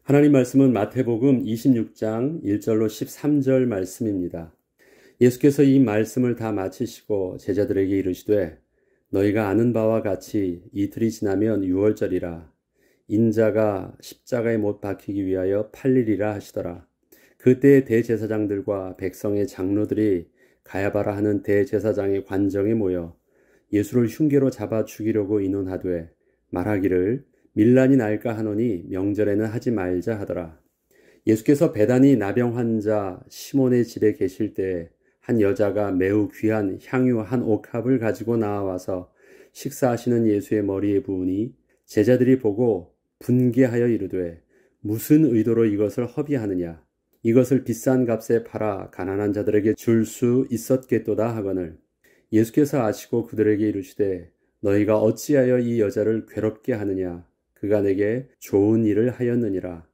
하나님 말씀은 마태복음 26장 1절로 13절 말씀입니다. 예수께서 이 말씀을 다 마치시고 제자들에게 이르시되 너희가 아는 바와 같이 이틀이 지나면 유월절이라 인자가 십자가에 못 박히기 위하여 팔리리라 하시더라. 그때 대제사장들과 백성의 장로들이 가야바라 하는 대제사장의 관정에 모여 예수를 흉계로 잡아 죽이려고 의논하되 말하기를 밀란이 날까 하노니 명절에는 하지 말자 하더라. 예수께서 베다니 나병 환자 시몬의 집에 계실 때 한 여자가 매우 귀한 향유 한 옥합을 가지고 나와서 식사하시는 예수의 머리에 부으니 제자들이 보고 분개하여 이르되 무슨 의도로 이것을 허비하느냐. 이것을 비싼 값에 팔아 가난한 자들에게 줄 수 있었겠도다 하거늘. 예수께서 아시고 그들에게 이르시되 너희가 어찌하여 이 여자를 괴롭게 하느냐. 그가 내게 좋은 일을 하였느니라.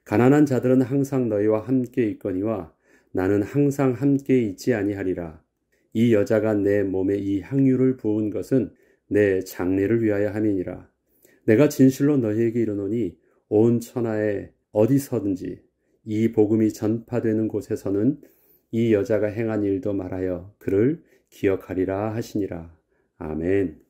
가난한 자들은 항상 너희와 함께 있거니와 나는 항상 함께 있지 아니하리라. 이 여자가 내 몸에 이 향유를 부은 것은 내 장례를 위하여 함이니라. 내가 진실로 너희에게 이르노니 온 천하에 어디서든지 이 복음이 전파되는 곳에서는 이 여자가 행한 일도 말하여 그를 기억하리라 하시니라. 아멘.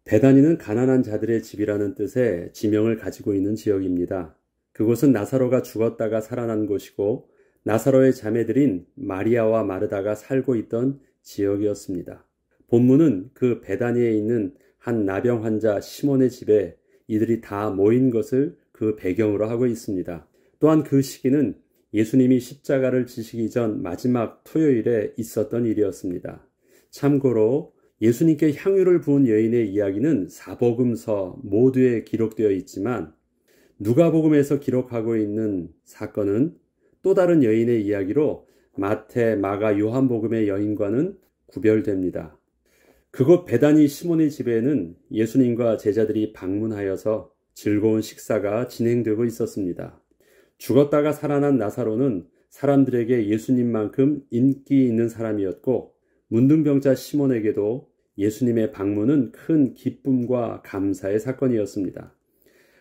베다니는 가난한 자들의 집이라는 뜻의 지명을 가지고 있는 지역입니다. 그곳은 나사로가 죽었다가 살아난 곳이고 나사로의 자매들인 마리아와 마르다가 살고 있던 지역이었습니다. 본문은 그 베다니에 있는 한 나병 환자 시몬의 집에 이들이 다 모인 것을 그 배경으로 하고 있습니다. 또한 그 시기는 예수님이 십자가를 지시기 전 마지막 토요일에 있었던 일이었습니다. 참고로 예수님께 향유를 부은 여인의 이야기는 사복음서 모두에 기록되어 있지만 누가복음에서 기록하고 있는 사건은 또 다른 여인의 이야기로 마태, 마가, 요한복음의 여인과는 구별됩니다. 그곳 베다니 시몬의 집에는 예수님과 제자들이 방문하여서 즐거운 식사가 진행되고 있었습니다. 죽었다가 살아난 나사로는 사람들에게 예수님만큼 인기 있는 사람이었고 문둥병자 시몬에게도 예수님의 방문은 큰 기쁨과 감사의 사건이었습니다.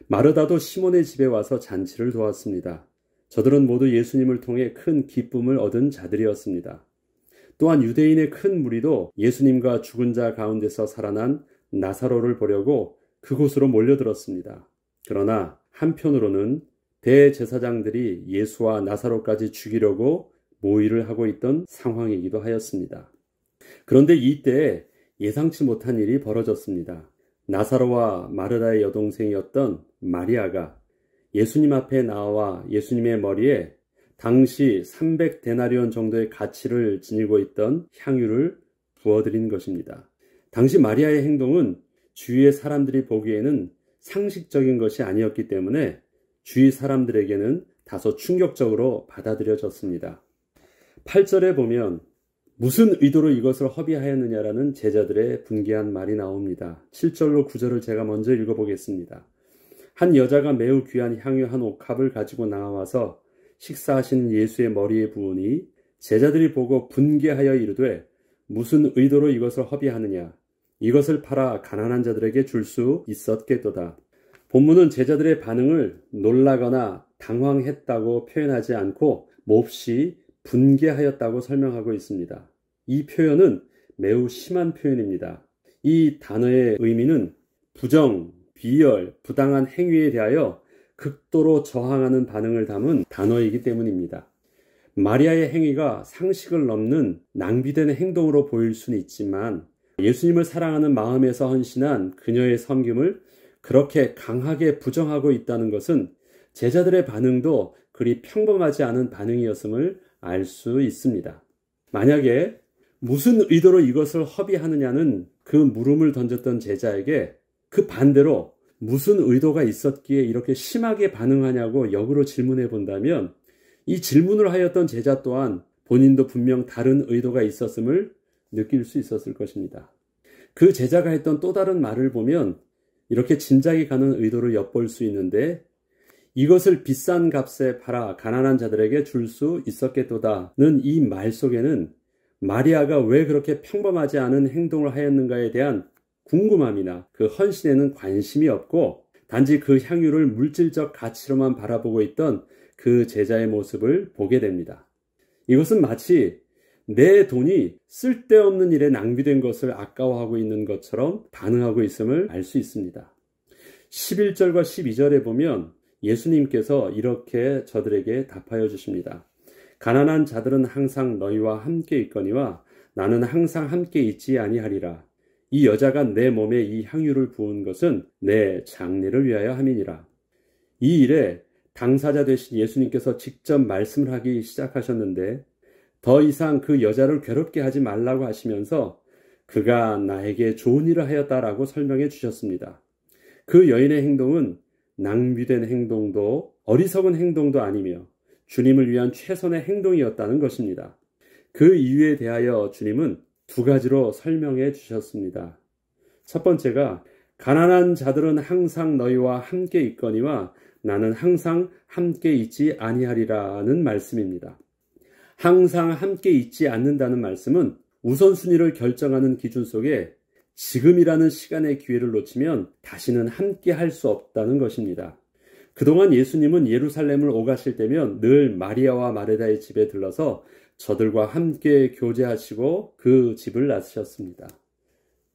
마르다도 시몬의 집에 와서 잔치를 도왔습니다. 저들은 모두 예수님을 통해 큰 기쁨을 얻은 자들이었습니다. 또한 유대인의 큰 무리도 예수님과 죽은 자 가운데서 살아난 나사로를 보려고 그곳으로 몰려들었습니다. 그러나 한편으로는 대제사장들이 예수와 나사로까지 죽이려고 모의를 하고 있던 상황이기도 하였습니다. 그런데 이때 예상치 못한 일이 벌어졌습니다. 나사로와 마르다의 여동생이었던 마리아가 예수님 앞에 나와 예수님의 머리에 당시 300데나리온 정도의 가치를 지니고 있던 향유를 부어드린 것입니다. 당시 마리아의 행동은 주위의 사람들이 보기에는 상식적인 것이 아니었기 때문에 주위 사람들에게는 다소 충격적으로 받아들여졌습니다. 8절에 보면 무슨 의도로 이것을 허비하였느냐라는 제자들의 분개한 말이 나옵니다. 7절로 9절을 제가 먼저 읽어보겠습니다. 한 여자가 매우 귀한 향유 한 옥합을 가지고 나와서 식사하시는 예수의 머리에 부으니 제자들이 보고 분개하여 이르되 무슨 의도로 이것을 허비하느냐. 이것을 팔아 가난한 자들에게 줄 수 있었겠도다. 본문은 제자들의 반응을 놀라거나 당황했다고 표현하지 않고 몹시 분개하였다고 설명하고 있습니다. 이 표현은 매우 심한 표현입니다. 이 단어의 의미는 부정, 비열, 부당한 행위에 대하여 극도로 저항하는 반응을 담은 단어이기 때문입니다. 마리아의 행위가 상식을 넘는 낭비된 행동으로 보일 수는 있지만 예수님을 사랑하는 마음에서 헌신한 그녀의 섬김을 그렇게 강하게 부정하고 있다는 것은 제자들의 반응도 그리 평범하지 않은 반응이었음을 알 수 있습니다. 만약에 무슨 의도로 이것을 허비하느냐는 그 물음을 던졌던 제자에게 그 반대로 무슨 의도가 있었기에 이렇게 심하게 반응하냐고 역으로 질문해 본다면 이 질문을 하였던 제자 또한 본인도 분명 다른 의도가 있었음을 느낄 수 있었을 것입니다. 그 제자가 했던 또 다른 말을 보면 이렇게 짐작이 가는 의도를 엿볼 수 있는데 이것을 비싼 값에 팔아 가난한 자들에게 줄 수 있었겠도다는 이 말 속에는 마리아가 왜 그렇게 평범하지 않은 행동을 하였는가에 대한 궁금함이나 그 헌신에는 관심이 없고 단지 그 향유를 물질적 가치로만 바라보고 있던 그 제자의 모습을 보게 됩니다. 이것은 마치 내 돈이 쓸데없는 일에 낭비된 것을 아까워하고 있는 것처럼 반응하고 있음을 알 수 있습니다. 11절과 12절에 보면 예수님께서 이렇게 저들에게 답하여 주십니다. 가난한 자들은 항상 너희와 함께 있거니와 나는 항상 함께 있지 아니하리라. 이 여자가 내 몸에 이 향유를 부은 것은 내 장례를 위하여 함이니라. 이 일에 당사자 되신 예수님께서 직접 말씀을 하기 시작하셨는데 더 이상 그 여자를 괴롭게 하지 말라고 하시면서 그가 나에게 좋은 일을 하였다라고 설명해 주셨습니다. 그 여인의 행동은 낭비된 행동도 어리석은 행동도 아니며 주님을 위한 최선의 행동이었다는 것입니다. 그 이유에 대하여 주님은 두 가지로 설명해 주셨습니다. 첫 번째가 가난한 자들은 항상 너희와 함께 있거니와 나는 항상 함께 있지 아니하리라는 말씀입니다. 항상 함께 있지 않는다는 말씀은 우선순위를 결정하는 기준 속에 지금이라는 시간의 기회를 놓치면 다시는 함께 할 수 없다는 것입니다. 그동안 예수님은 예루살렘을 오가실 때면 늘 마리아와 마르다의 집에 들러서 저들과 함께 교제하시고 그 집을 나서셨습니다.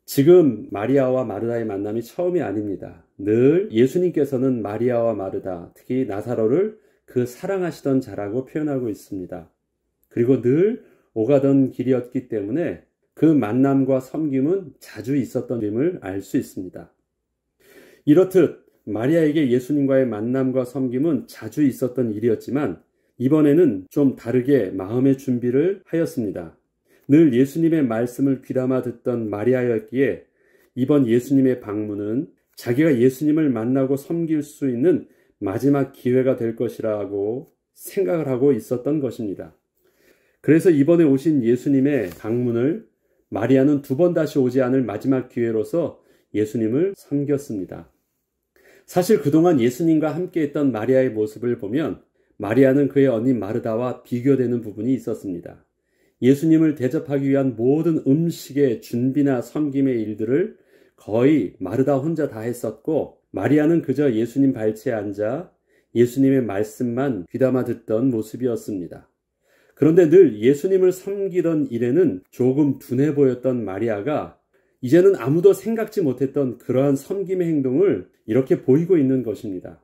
지금 마리아와 마르다의 만남이 처음이 아닙니다. 늘 예수님께서는 마리아와 마르다, 특히 나사로를 그 사랑하시던 자라고 표현하고 있습니다. 그리고 늘 오가던 길이었기 때문에 그 만남과 섬김은 자주 있었던 점을 알 수 있습니다. 이렇듯 마리아에게 예수님과의 만남과 섬김은 자주 있었던 일이었지만 이번에는 좀 다르게 마음의 준비를 하였습니다. 늘 예수님의 말씀을 귀담아 듣던 마리아였기에 이번 예수님의 방문은 자기가 예수님을 만나고 섬길 수 있는 마지막 기회가 될 것이라고 생각을 하고 있었던 것입니다. 그래서 이번에 오신 예수님의 방문을 마리아는 두 번 다시 오지 않을 마지막 기회로서 예수님을 섬겼습니다. 사실 그동안 예수님과 함께 했던 마리아의 모습을 보면 마리아는 그의 언니 마르다와 비교되는 부분이 있었습니다. 예수님을 대접하기 위한 모든 음식의 준비나 섬김의 일들을 거의 마르다 혼자 다 했었고 마리아는 그저 예수님 발치에 앉아 예수님의 말씀만 귀담아 듣던 모습이었습니다. 그런데 늘 예수님을 섬기던 일에는 조금 둔해 보였던 마리아가 이제는 아무도 생각지 못했던 그러한 섬김의 행동을 이렇게 보이고 있는 것입니다.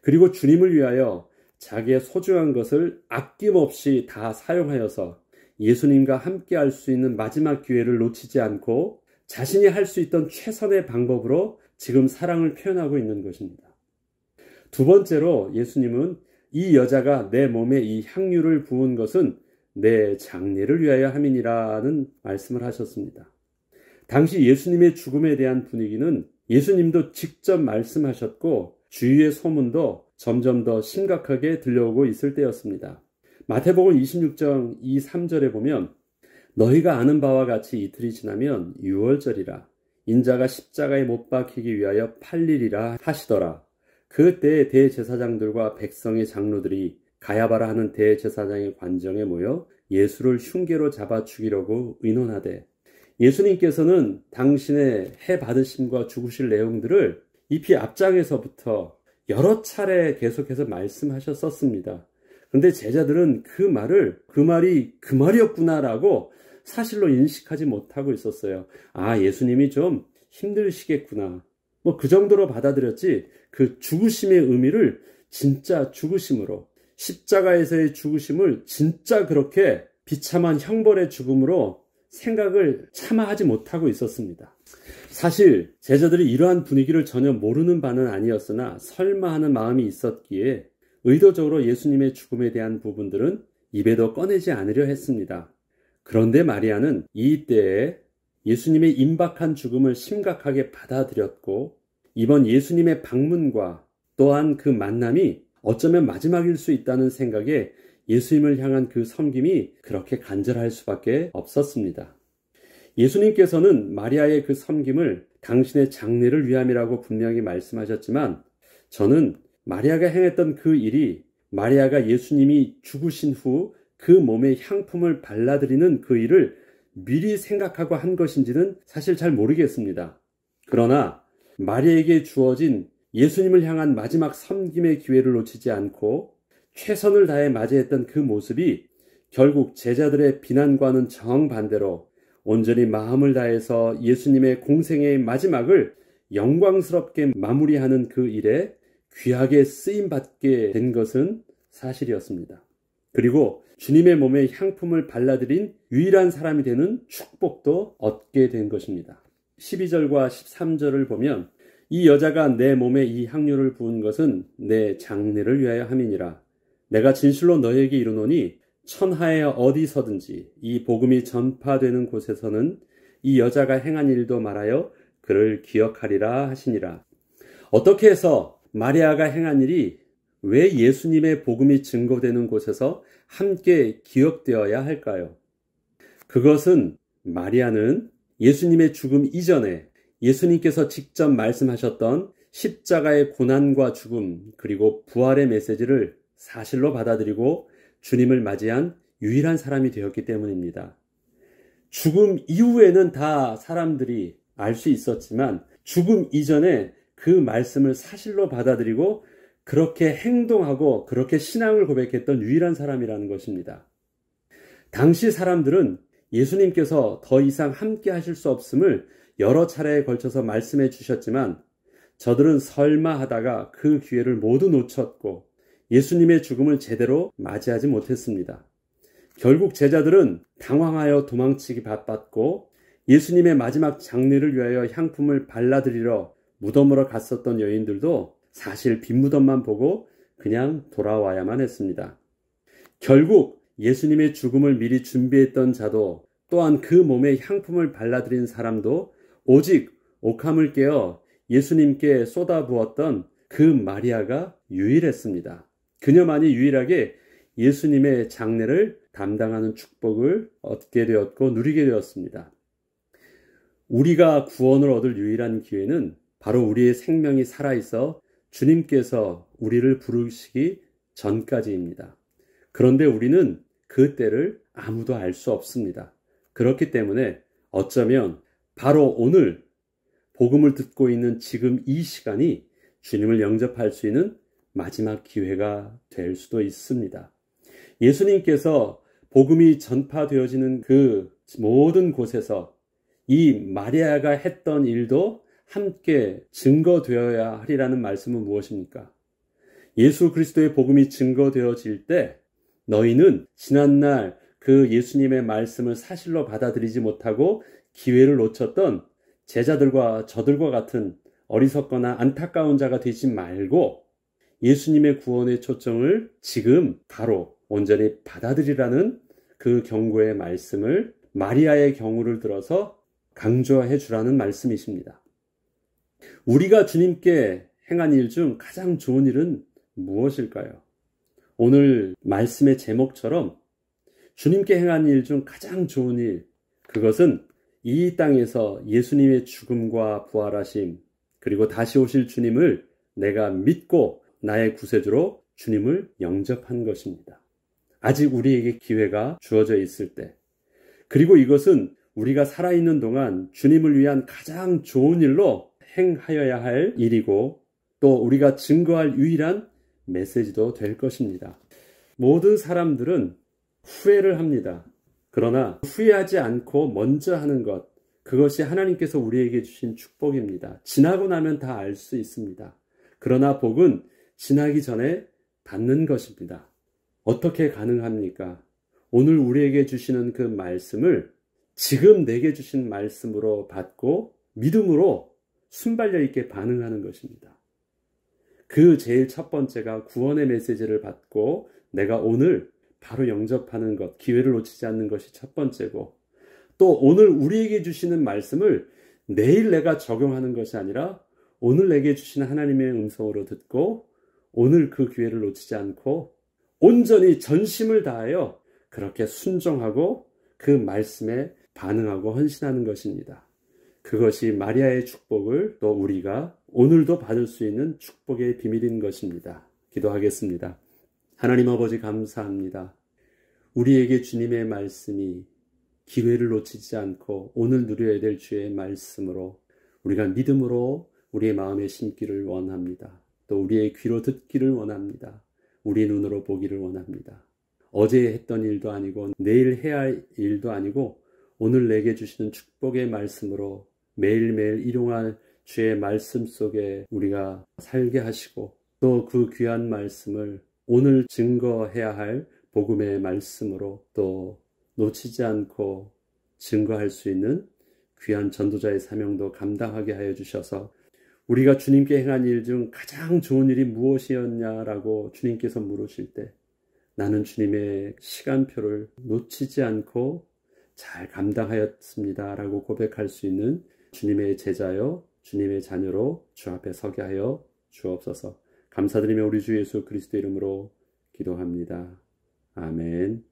그리고 주님을 위하여 자기의 소중한 것을 아낌없이 다 사용하여서 예수님과 함께 할 수 있는 마지막 기회를 놓치지 않고 자신이 할 수 있던 최선의 방법으로 지금 사랑을 표현하고 있는 것입니다. 두 번째로 예수님은 이 여자가 내 몸에 이 향유를 부은 것은 내 장례를 위하여 함이니라는 말씀을 하셨습니다. 당시 예수님의 죽음에 대한 분위기는 예수님도 직접 말씀하셨고 주위의 소문도 점점 더 심각하게 들려오고 있을 때였습니다. 마태복음 26장 2, 3절에 보면 너희가 아는 바와 같이 이틀이 지나면 유월절이라 인자가 십자가에 못 박히기 위하여 팔리리라 하시더라. 그때에 대제사장들과 백성의 장로들이 가야바라 하는 대제사장의 관정에 모여 예수를 흉계로 잡아 죽이려고 의논하되 예수님께서는 당신의 해 받으심과 죽으실 내용들을 잎이 앞장에서부터 여러 차례 계속해서 말씀하셨었습니다. 그런데 제자들은 그 말이 그 말이었구나라고 사실로 인식하지 못하고 있었어요. 아, 예수님이 좀 힘드시겠구나. 그 정도로 받아들였지 그 죽으심의 의미를 진짜 죽으심으로 십자가에서의 죽으심을 진짜 그렇게 비참한 형벌의 죽음으로 생각을 차마 하지 못하고 있었습니다. 사실 제자들이 이러한 분위기를 전혀 모르는 바는 아니었으나 설마 하는 마음이 있었기에 의도적으로 예수님의 죽음에 대한 부분들은 입에도 꺼내지 않으려 했습니다. 그런데 마리아는 이때에 예수님의 임박한 죽음을 심각하게 받아들였고 이번 예수님의 방문과 또한 그 만남이 어쩌면 마지막일 수 있다는 생각에 예수님을 향한 그 섬김이 그렇게 간절할 수밖에 없었습니다. 예수님께서는 마리아의 그 섬김을 당신의 장례를 위함이라고 분명히 말씀하셨지만 저는 마리아가 행했던 그 일이 마리아가 예수님이 죽으신 후 그 몸에 향품을 발라드리는 그 일을 미리 생각하고 한 것인지는 사실 잘 모르겠습니다. 그러나 마리아에게 주어진 예수님을 향한 마지막 섬김의 기회를 놓치지 않고 최선을 다해 맞이했던 그 모습이 결국 제자들의 비난과는 정반대로 온전히 마음을 다해서 예수님의 공생의 마지막을 영광스럽게 마무리하는 그 일에 귀하게 쓰임받게 된 것은 사실이었습니다. 그리고 주님의 몸에 향품을 발라드린 유일한 사람이 되는 축복도 얻게 된 것입니다. 12절과 13절을 보면 이 여자가 내 몸에 이 향유를 부은 것은 내 장례를 위하여 함이니라. 내가 진실로 너에게 이르노니 천하에 어디서든지 이 복음이 전파되는 곳에서는 이 여자가 행한 일도 말하여 그를 기억하리라 하시니라. 어떻게 해서 마리아가 행한 일이 왜 예수님의 복음이 증거되는 곳에서 함께 기억되어야 할까요? 그것은 마리아는 예수님의 죽음 이전에 예수님께서 직접 말씀하셨던 십자가의 고난과 죽음 그리고 부활의 메시지를 사실로 받아들이고 주님을 맞이한 유일한 사람이 되었기 때문입니다. 죽음 이후에는 다 사람들이 알 수 있었지만 죽음 이전에 그 말씀을 사실로 받아들이고 그렇게 행동하고 그렇게 신앙을 고백했던 유일한 사람이라는 것입니다. 당시 사람들은 예수님께서 더 이상 함께 하실 수 없음을 여러 차례에 걸쳐서 말씀해 주셨지만 저들은 설마 하다가 그 기회를 모두 놓쳤고 예수님의 죽음을 제대로 맞이하지 못했습니다. 결국 제자들은 당황하여 도망치기 바빴고 예수님의 마지막 장례를 위하여 향품을 발라드리러 무덤으로 갔었던 여인들도 사실 빈 무덤만 보고 그냥 돌아와야만 했습니다. 결국 예수님의 죽음을 미리 준비했던 자도 또한 그 몸에 향품을 발라드린 사람도 오직 옥함을 깨어 예수님께 쏟아부었던 그 마리아가 유일했습니다. 그녀만이 유일하게 예수님의 장례를 담당하는 축복을 얻게 되었고 누리게 되었습니다. 우리가 구원을 얻을 유일한 기회는 바로 우리의 생명이 살아있어 주님께서 우리를 부르시기 전까지입니다. 그런데 우리는 그 때를 아무도 알 수 없습니다. 그렇기 때문에 어쩌면 바로 오늘 복음을 듣고 있는 지금 이 시간이 주님을 영접할 수 있는 마지막 기회가 될 수도 있습니다. 예수님께서 복음이 전파되어지는 그 모든 곳에서 이 마리아가 했던 일도 함께 증거되어야 하리라는 말씀은 무엇입니까? 예수 그리스도의 복음이 증거되어질 때 너희는 지난날 그 예수님의 말씀을 사실로 받아들이지 못하고 기회를 놓쳤던 제자들과 저들과 같은 어리석거나 안타까운 자가 되지 말고 예수님의 구원의 초청을 지금 바로 온전히 받아들이라는 그 경고의 말씀을 마리아의 경우를 들어서 강조해 주라는 말씀이십니다. 우리가 주님께 행한 일 중 가장 좋은 일은 무엇일까요? 오늘 말씀의 제목처럼 주님께 행한 일 중 가장 좋은 일, 그것은 이 땅에서 예수님의 죽음과 부활하심, 그리고 다시 오실 주님을 내가 믿고 나의 구세주로 주님을 영접한 것입니다. 아직 우리에게 기회가 주어져 있을 때, 그리고 이것은 우리가 살아있는 동안 주님을 위한 가장 좋은 일로 행하여야 할 일이고 또 우리가 증거할 유일한 메시지도 될 것입니다. 모든 사람들은 후회를 합니다. 그러나 후회하지 않고 먼저 하는 것, 그것이 하나님께서 우리에게 주신 축복입니다. 지나고 나면 다 알 수 있습니다. 그러나 복은 지나기 전에 받는 것입니다. 어떻게 가능합니까? 오늘 우리에게 주시는 그 말씀을 지금 내게 주신 말씀으로 받고 믿음으로 순발력 있게 반응하는 것입니다. 그 제일 첫 번째가 구원의 메시지를 받고 내가 오늘 바로 영접하는 것, 기회를 놓치지 않는 것이 첫 번째고, 또 오늘 우리에게 주시는 말씀을 내일 내가 적용하는 것이 아니라 오늘 내게 주시는 하나님의 음성으로 듣고 오늘 그 기회를 놓치지 않고 온전히 전심을 다하여 그렇게 순종하고 그 말씀에 반응하고 헌신하는 것입니다. 그것이 마리아의 축복을 또 우리가 오늘도 받을 수 있는 축복의 비밀인 것입니다. 기도하겠습니다. 하나님 아버지 감사합니다. 우리에게 주님의 말씀이 기회를 놓치지 않고 오늘 누려야 될 주의 말씀으로 우리가 믿음으로 우리의 마음에 심기를 원합니다. 또 우리의 귀로 듣기를 원합니다. 우리 눈으로 보기를 원합니다. 어제 했던 일도 아니고 내일 해야 할 일도 아니고 오늘 내게 주시는 축복의 말씀으로 매일매일 일용할 주의 말씀 속에 우리가 살게 하시고 또 그 귀한 말씀을 오늘 증거해야 할 복음의 말씀으로 또 놓치지 않고 증거할 수 있는 귀한 전도자의 사명도 감당하게 하여 주셔서 우리가 주님께 행한 일 중 가장 좋은 일이 무엇이었냐라고 주님께서 물으실 때 나는 주님의 시간표를 놓치지 않고 잘 감당하였습니다 라고 고백할 수 있는 주님의 제자요 주님의 자녀로 주 앞에 서게 하여 주옵소서. 감사드리며 우리 주 예수 그리스도 이름으로 기도합니다. 아멘.